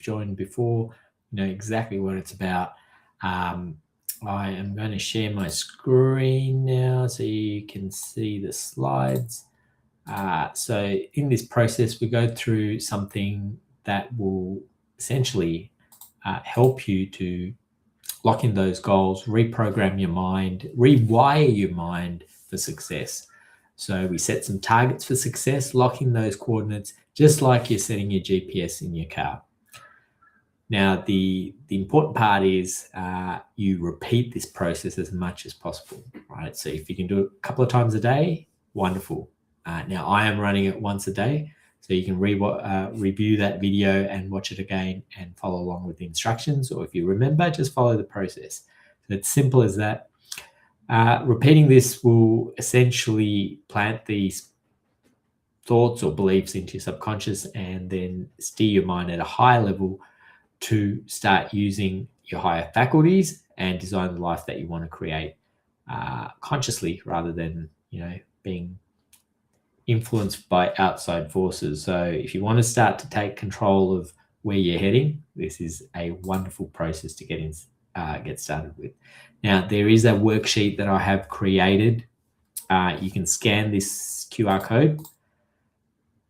joined before, you know exactly what it's about. I am going to share my screen now so you can see the slides. So in this process, we go through something that will essentially help you to lock in those goals, reprogram your mind, rewire your mind for success. So we set some targets for success, lock in those coordinates, just like you're setting your GPS in your car. Now, the important part is you repeat this process as much as possible, right? So if you can do it a couple of times a day, wonderful. Now, I am running it once a day, so you can review that video and watch it again and follow along with the instructions. Or if you remember, just follow the process. So it's simple as that. Repeating this will essentially plant these thoughts or beliefs into your subconscious and then steer your mind at a higher level to start using your higher faculties and design the life that you want to create consciously, rather than, you know, being influenced by outside forces. So if you want to start to take control of where you're heading, this is a wonderful process to get started with. Now, there is a worksheet that I have created. You can scan this QR code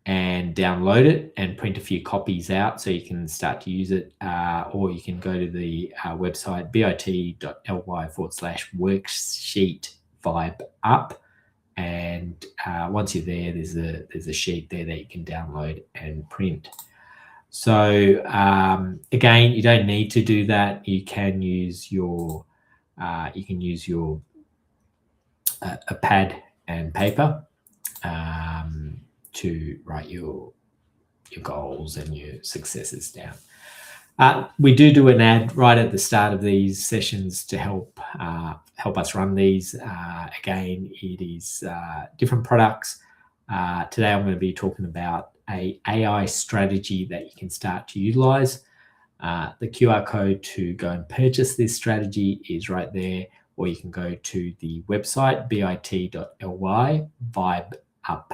and download it and print a few copies out so you can start to use it, or you can go to the website bit.ly/worksheet VibeUp, and once you're there, there's a sheet there that you can download and print. So again, you don't need to do that. You can use your a pad and paper to write your goals and your successes down. We do an ad right at the start of these sessions to help us run these. Again, it is different products. Today I'm going to be talking about a AI strategy that you can start to utilize. The QR code to go and purchase this strategy is right there, or you can go to the website bit.ly VibeUp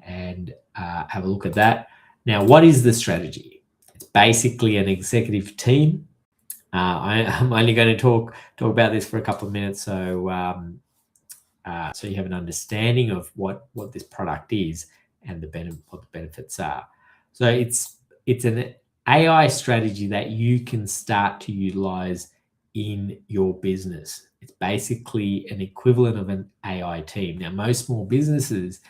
and have a look at that. Now, what is the strategy? It's basically an executive team. I'm only going to talk about this for a couple of minutes, so you have an understanding of what this product is and what the benefits are. So it's an AI strategy that you can start to utilize in your business. It's basically an equivalent of an AI team. Now, most small businesses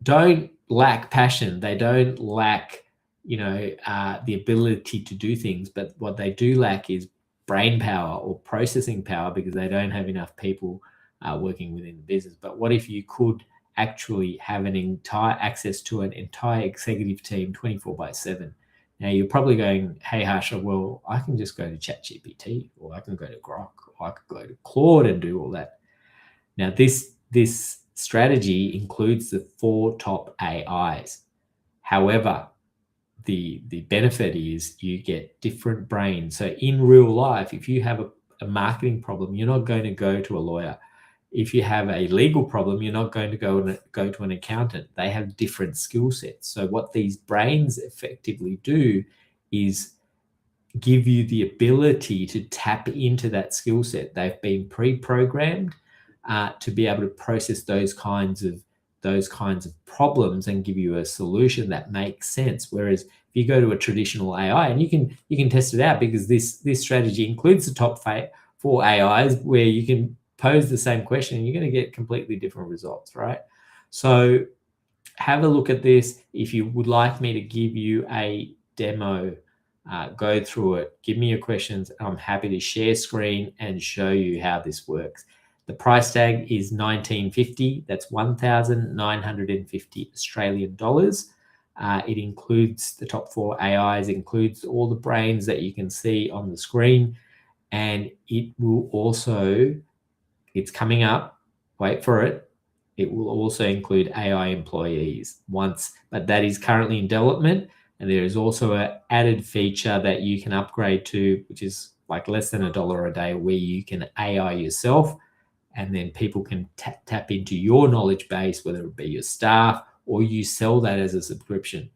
don't lack passion. They don't lack, the ability to do things, but what they do lack is brain power or processing power, because they don't have enough people working within the business. But what if you could actually have access to an entire executive team 24/7? Now, you're probably going, hey, Harsha, well, I can just go to ChatGPT, or I can go to Grok, or I could go to Claude and do all that. Now, this strategy includes the 4 top AIs. However, the benefit is you get different brains. So in real life, if you have a marketing problem, you're not going to go to a lawyer. If you have a legal problem, you're not going to go to an accountant. They have different skill sets. So what these brains effectively do is give you the ability to tap into that skill set. They've been pre-programmed to be able to process those kinds of problems and give you a solution that makes sense. Whereas if you go to a traditional AI, and you can test it out, because this strategy includes the top 4 AIs, where you can pose the same question and you're going to get completely different results, right? So have a look at this. If you would like me to give you a demo, go through it, give me your questions, and I'm happy to share screen and show you how this works. The price tag is $19.50. That's 1,950 Australian dollars. It includes the top 4 AIs, includes all the brains that you can see on the screen, and it will also, it's coming up, wait for it, it will also include AI employees but that is currently in development. And there is also an added feature that you can upgrade to, which is like less than $1 a day, where you can AI yourself, and then people can tap into your knowledge base, whether it be your staff or you sell that as a subscription.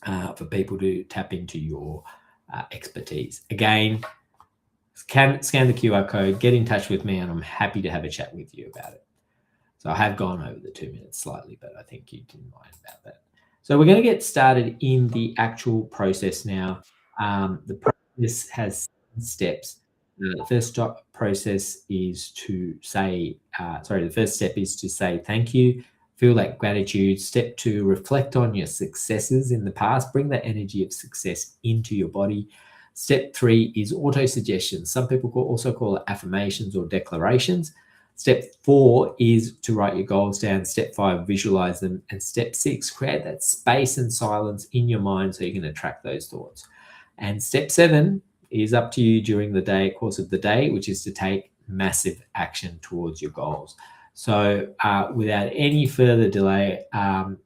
for people to tap into your expertise. Again, scan the QR code, get in touch with me, and I'm happy to have a chat with you about it. So I have gone over the 2 minutes slightly, but I think you didn't mind about that. So we're going to get started in the actual process now. The process has steps. The first process is to say, the first step is to say thank you, feel that gratitude. Step 2, reflect on your successes in the past, bring that energy of success into your body. Step 3 is auto-suggestions. Some people also call it affirmations or declarations. Step 4 is to write your goals down. Step 5, visualize them. And step 6, create that space and silence in your mind so you can attract those thoughts. And step 7 is up to you during the course of the day, which is to take massive action towards your goals. So without any further delay, one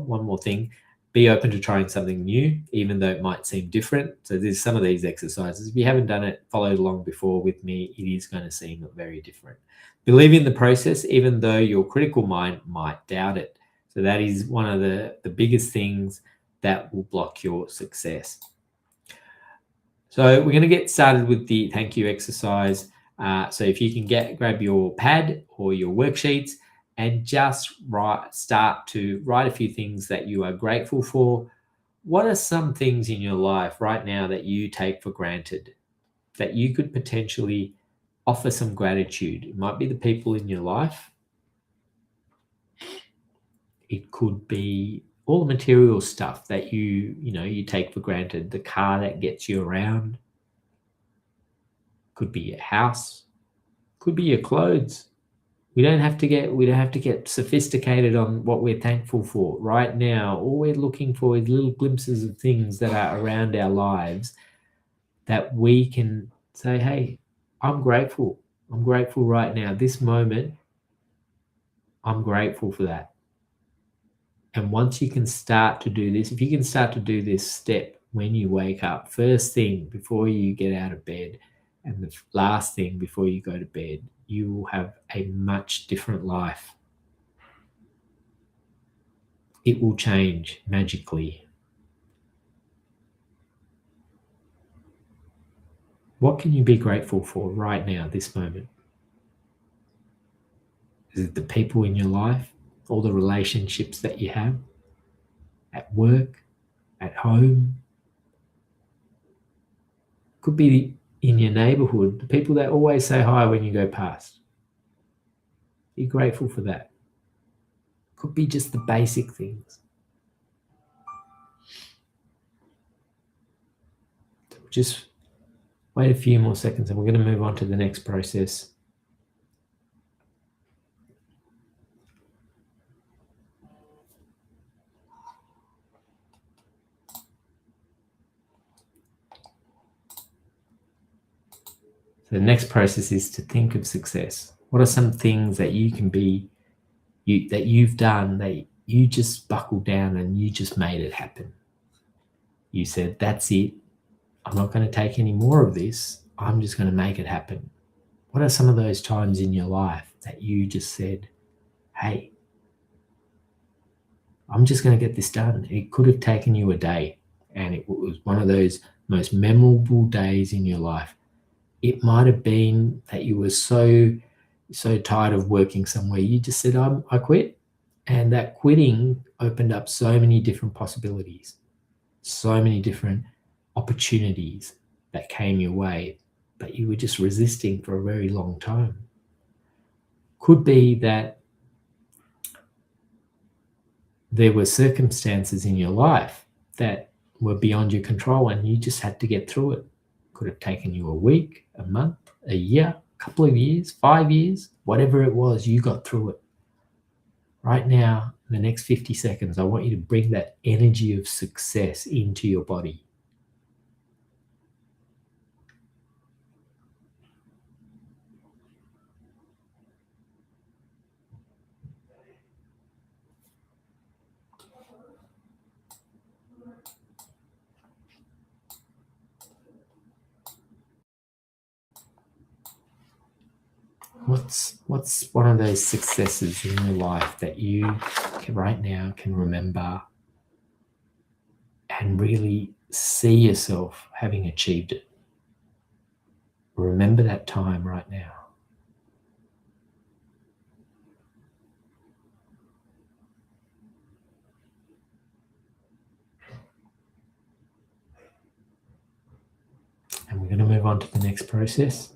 more thing, be open to trying something new, even though it might seem different. So there's some of these exercises. If you haven't done it, followed along before with me, it is going to seem very different. Believe in the process, even though your critical mind might doubt it. So that is one of the biggest things that will block your success. So we're going to get started with the thank you exercise. So if you can grab your pad or your worksheets and just start to write a few things that you are grateful for. What are some things in your life right now that you take for granted that you could potentially offer some gratitude? It might be the people in your life. It could be all the material stuff that you take for granted, the car that gets you around. Could be your house, could be your clothes. We don't have to get sophisticated on what we're thankful for. Right now, all we're looking for is little glimpses of things that are around our lives that we can say, hey, I'm grateful. I'm grateful right now. This moment, I'm grateful for that. And once you can start to do this, if you can start to do this step when you wake up, first thing before you get out of bed, and the last thing before you go to bed, you will have a much different life. It will change magically. What can you be grateful for right now, this moment? Is it the people in your life, all the relationships that you have at work, at home? Could be in your neighborhood, the people that always say hi when you go past. Be grateful for that. Could be just the basic things. Just wait a few more seconds and we're going to move on to the next process. The next process is to think of success. What are some things that that you've done that you just buckled down and you just made it happen? You said, that's it. I'm not going to take any more of this. I'm just going to make it happen. What are some of those times in your life that you just said, hey, I'm just going to get this done? It could have taken you a day, and it was one of those most memorable days in your life. It might have been that you were so tired of working somewhere, you just said, I quit. And that quitting opened up so many different possibilities, so many different opportunities that came your way, but you were just resisting for a very long time. Could be that there were circumstances in your life that were beyond your control and you just had to get through it. Could have taken you a week, a month, a year, a couple of years, 5 years, whatever it was, you got through it. Right now, in the next 50 seconds, I want you to bring that energy of success into your body. What's one of those successes in your life that you right now can remember and really see yourself having achieved it. Remember that time right now. And we're going to move on to the next process.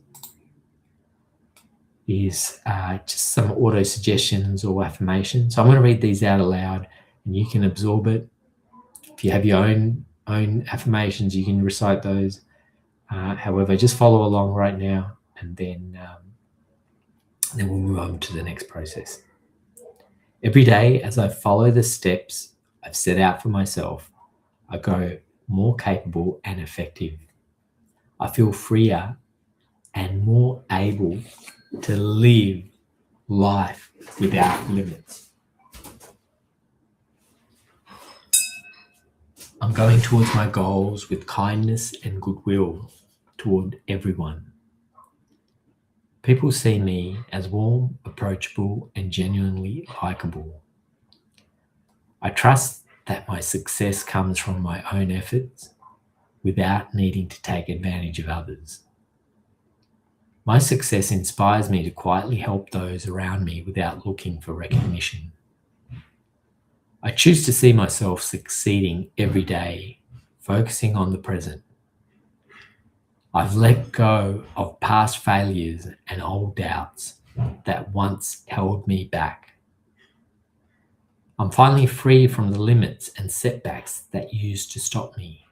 Is just some auto suggestions or affirmations. So I'm going to read these out aloud and you can absorb it. If you have your own affirmations, you can recite those. However, just follow along right now, and then we'll move on to the next process. Every day, as I follow the steps I've set out for myself, I grow more capable and effective. I feel freer and more able to live life without limits. I'm going towards my goals with kindness and goodwill toward everyone. People see me as warm, approachable, and genuinely likable. I trust that my success comes from my own efforts without needing to take advantage of others. My success inspires me to quietly help those around me without looking for recognition. I choose to see myself succeeding every day, focusing on the present. I've let go of past failures and old doubts that once held me back. I'm finally free from the limits and setbacks that used to stop me.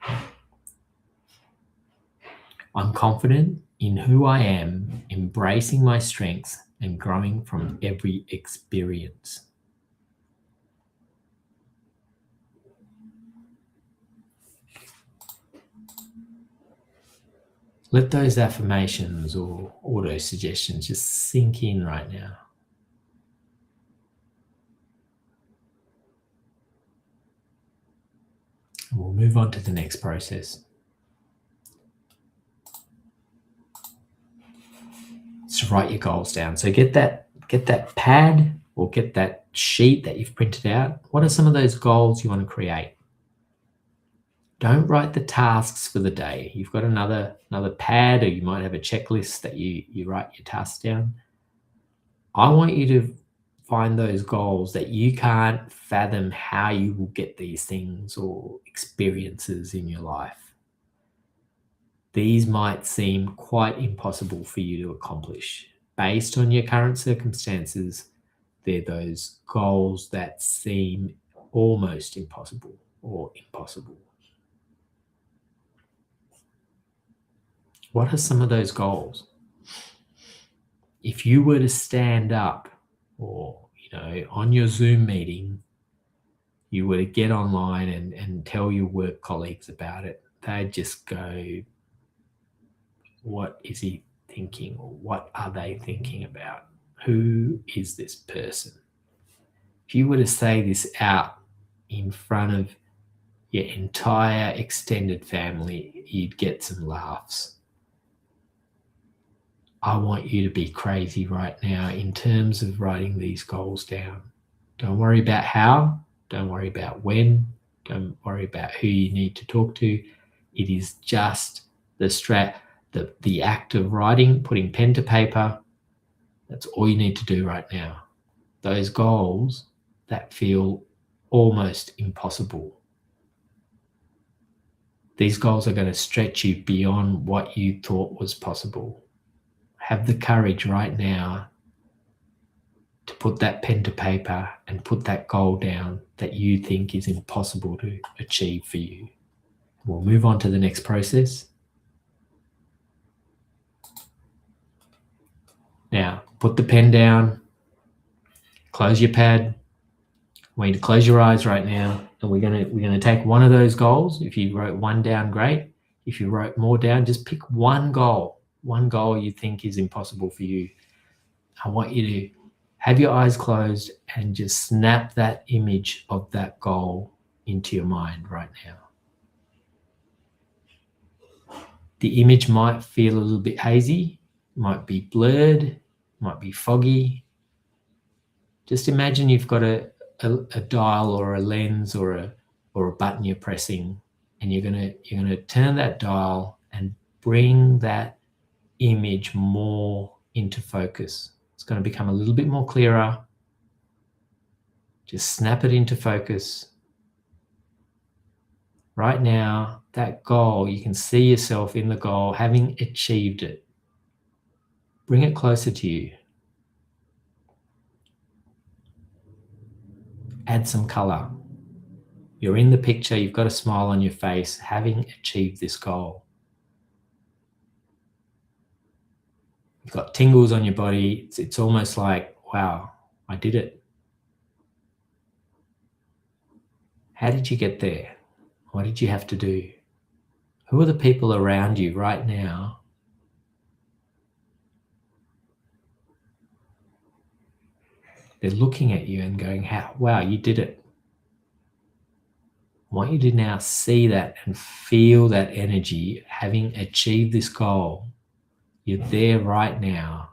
I'm confident in who I am, embracing my strengths and growing from every experience. Let those affirmations or auto suggestions just sink in right now. And we'll move on to the next process. It's to write your goals down. So get that pad or get that sheet that you've printed out. What are some of those goals you want to create? Don't write the tasks for the day. You've got another pad, or you might have a checklist that you write your tasks down. I want you to find those goals that you can't fathom how you will get these things or experiences in your life. These might seem quite impossible for you to accomplish. Based on your current circumstances, they're those goals that seem almost impossible or impossible. What are some of those goals? If you were to stand up or, on your Zoom meeting, you were to get online and tell your work colleagues about it, they'd just go, what is he thinking, or what are they thinking about? Who is this person? If you were to say this out in front of your entire extended family, you'd get some laughs. I want you to be crazy right now in terms of writing these goals down. Don't worry about how, don't worry about when, don't worry about who you need to talk to. It is just the act of writing, putting pen to paper. That's all you need to do right now. Those goals that feel almost impossible. These goals are going to stretch you beyond what you thought was possible. Have the courage right now to put that pen to paper and put that goal down that you think is impossible to achieve for you. We'll move on to the next process. Now, put the pen down, close your pad. I want you to close your eyes right now, and we're gonna take one of those goals. If you wrote one down, great. If you wrote more down, just pick one goal you think is impossible for you. I want you to have your eyes closed and just snap that image of that goal into your mind right now. The image might feel a little bit hazy, might be blurred, might be foggy. Just imagine you've got a dial or a lens or a button you're pressing, and you're gonna turn that dial and bring that image more into focus. It's going to become a little bit more clearer. Just snap it into focus. Right now, that goal, you can see yourself in the goal, having achieved it. Bring it closer to you. Add some color. You're in the picture, you've got a smile on your face, having achieved this goal. You've got tingles on your body. It's almost like, wow, I did it. How did you get there? What did you have to do? Who are the people around you right now? They're looking at you and going, wow, you did it. I want you to now see that and feel that energy, having achieved this goal. You're there right now.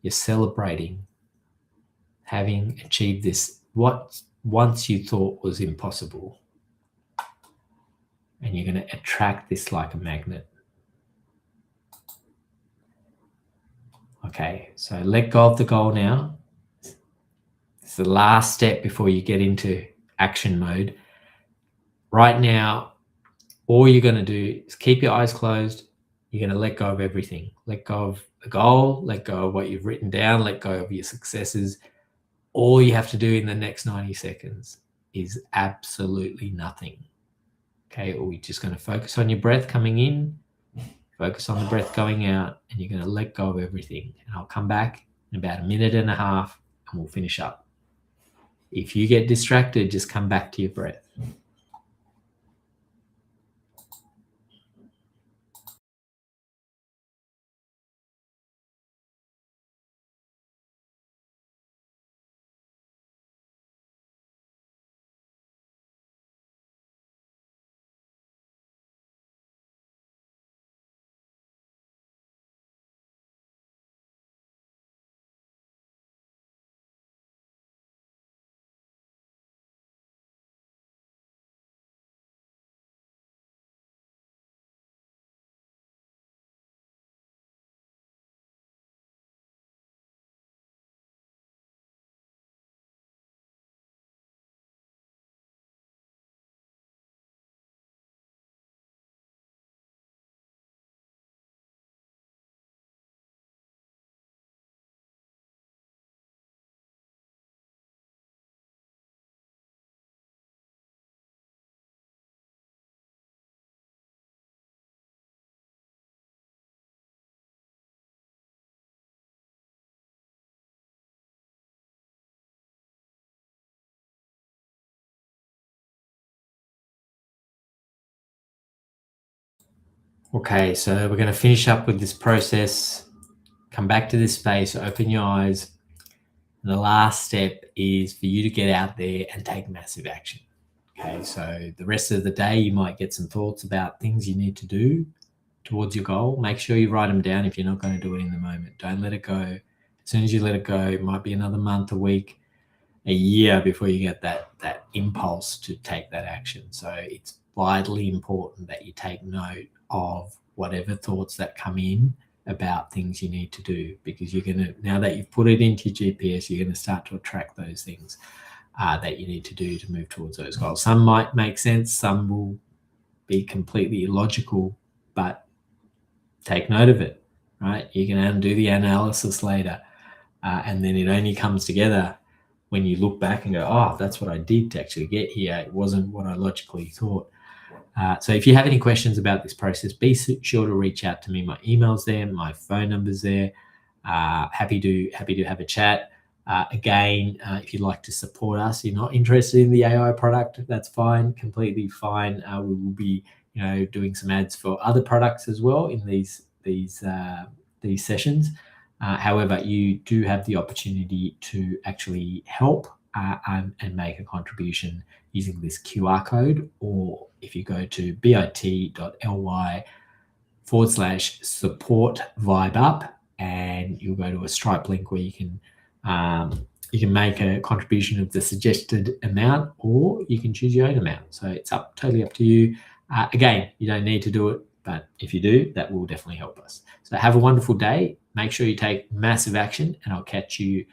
You're celebrating having achieved this, what once you thought was impossible. And you're going to attract this like a magnet. Okay, so let go of the goal now. It's the last step before you get into action mode. Right now, all you're going to do is keep your eyes closed. You're going to let go of everything. Let go of the goal, let go of what you've written down, let go of your successes. All you have to do in the next 90 seconds is absolutely nothing. Okay, or we're just going to focus on your breath coming in, focus on the breath going out, and you're going to let go of everything. And I'll come back in about a minute and a half and we'll finish up. If you get distracted, just come back to your breath. Okay, so we're going to finish up with this process. Come back to this space, open your eyes. And the last step is for you to get out there and take massive action. Okay, so the rest of the day, you might get some thoughts about things you need to do towards your goal. Make sure you write them down if you're not going to do it in the moment. Don't let it go. As soon as you let it go, it might be another month, a week, a year before you get that impulse to take that action. So it's vitally important that you take note of whatever thoughts that come in about things you need to do, because you're going to, now that you've put it into your GPS, you're going to start to attract those things that you need to do to move towards those goals. Some might make sense, some will be completely illogical, but take note of it, right? You can undo the analysis later, and then it only comes together when you look back and go, oh, that's what I did to actually get here. It wasn't what I logically thought. So if you have any questions about this process, be sure to reach out to me. My email's there, my phone number's there. Happy to have a chat. Again, if you'd like to support us, you're not interested in the AI product, that's fine, completely fine. We will be, doing some ads for other products as well in these sessions. However, you do have the opportunity to actually help and make a contribution using this QR code, or if you go to bit.ly/support VibeUp, and you'll go to a Stripe link where you can You can make a contribution of the suggested amount, or you can choose your own amount. So it's totally up to you. Again, you don't need to do it, but if you do, that will definitely help us. So have a wonderful day. Make sure you take massive action, and I'll catch you